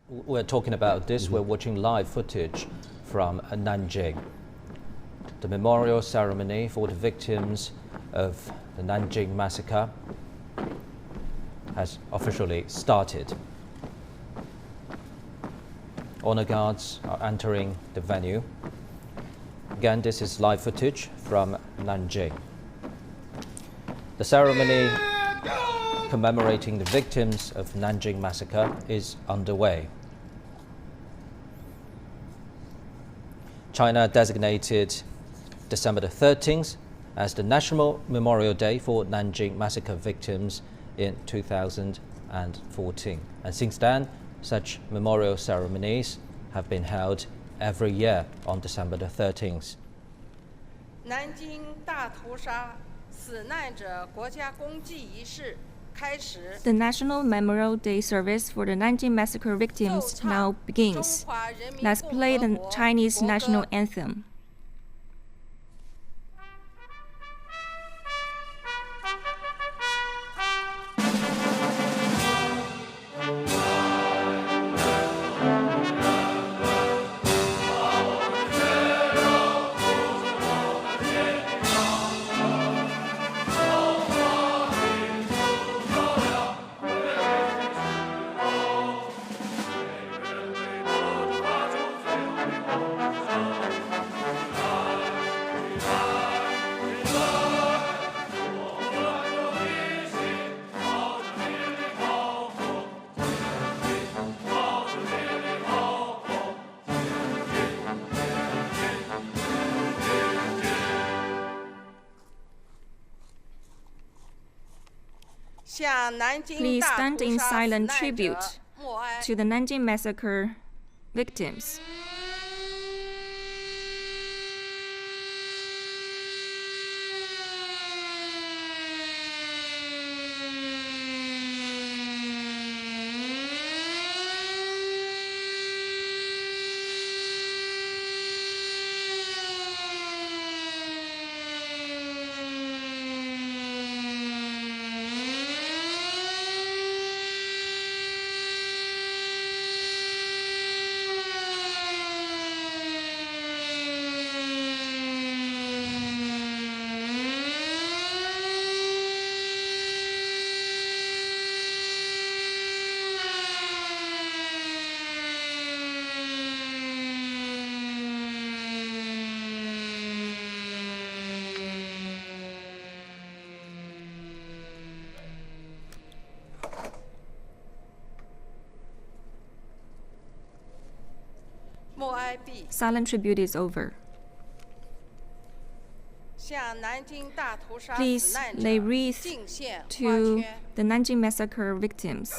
we're talking about this, we're watching live footage from Nanjing. The memorial ceremony for the victims of the Nanjing Massacre has officially started. Honor guards are entering the venue. Again, this is live footage from Nanjing. The ceremony commemorating the victims of Nanjing Massacre is underway. China designated December the 13th as the National Memorial Day for Nanjing Massacre victims in 2014. And since then, such memorial ceremonies have been held every year on December the 13th. 南京大屠杀死难者国家公祭仪式开始。 The National Memorial Day service for the Nanjing Massacre victims now begins. Let's play the Chinese national anthem. Please stand in silent tribute to the Nanjing Massacre victims. Silent tribute is over. Please lay wreath to the Nanjing Massacre victims.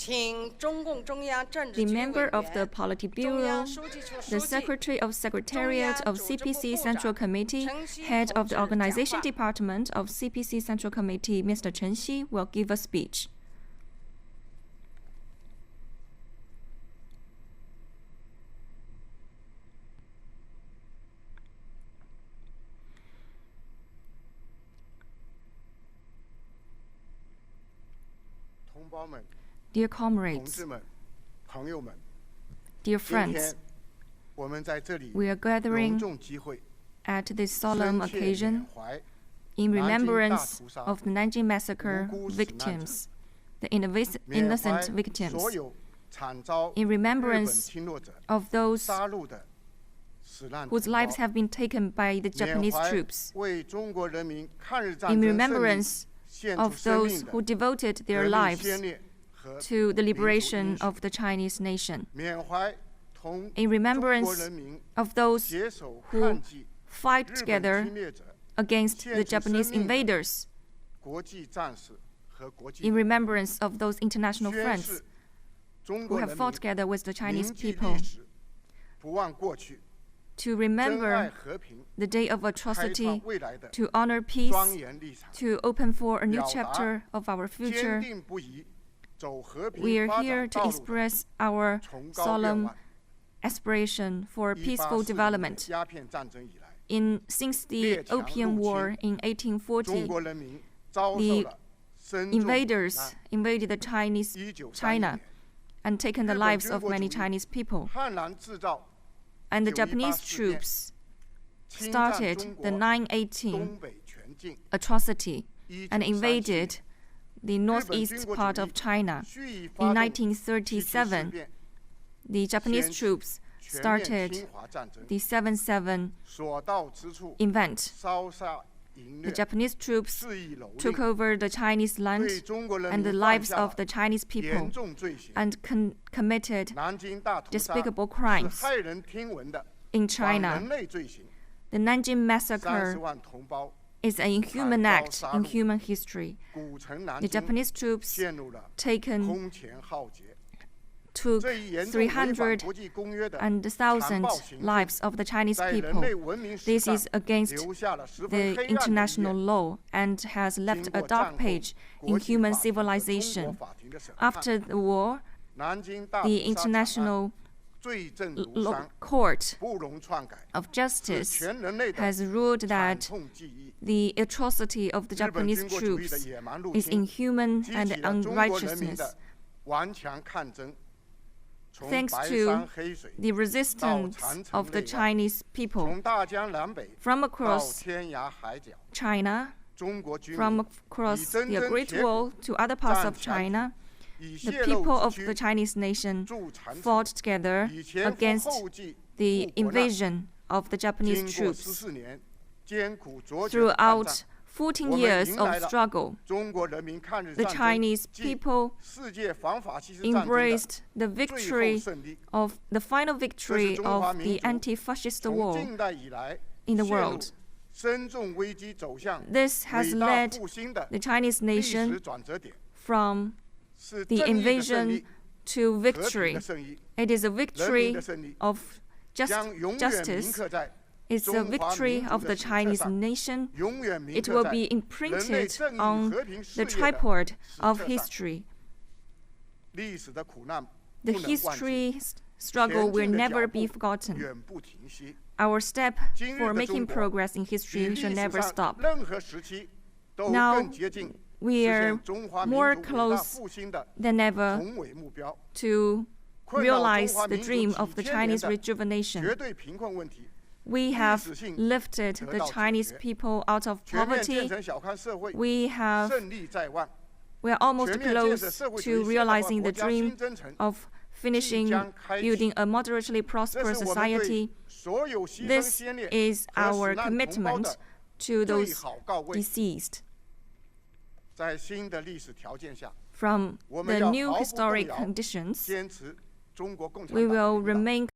The member of the Politburo, the Secretary of Secretariat of CPC Central Committee, Head of the Organization Department of CPC Central Committee, Mr. Chen Xi, will give a speech. Dear comrades, dear friends, we are gathering at this solemn occasion in remembrance of the Nanjing Massacre victims, the innocent victims, in remembrance of those whose lives have been taken by the Japanese troops, in remembrance of those who devoted their lives to the liberation of the Chinese nation, in remembrance of those who fight together against the Japanese invaders, in remembrance of those international friends who have fought together with the Chinese people, to remember the day of atrocity, to honor peace, to open for a new chapter of our future. We are here to express our solemn aspiration for peaceful development. Since the Opium War in 1840, the invaders invaded the China and taken the lives of many Chinese people. And the Japanese troops started the 9/18 atrocity and invaded the northeast part of China. In 1937, the Japanese troops started the 7/7 event. The Japanese troops took over the Chinese land and the lives of the Chinese people and committed despicable crimes in China. The Nanjing Massacre is an inhuman act in human history. The Japanese troops took 300 and 1,000 lives of the Chinese people. This is against the international law and has left a dark page in human civilization. After the war, the International Court of Justice has ruled that the atrocity of the Japanese troops is inhuman and unrighteousness. Thanks to the resistance of the Chinese people from across China, from across the Great Wall to other parts of China, the people of the Chinese nation fought together against the invasion of the Japanese troops. Throughout 14 years of struggle, the Chinese people embraced the victory of the final victory of the anti-fascist war in the world. This has led the Chinese nation from the invasion to victory. It is a victory of justice. It's a victory of the Chinese nation. It will be imprinted on the tripod of history. The history struggle will never be forgotten. Our step for making progress in history shall never stop. Now, we are more close than ever to realize the dream of the Chinese rejuvenation. We have lifted the Chinese people out of poverty. We are almost close to realizing the dream of building a moderately prosperous society. This is our commitment to those deceased. From the new historic conditions, we will remain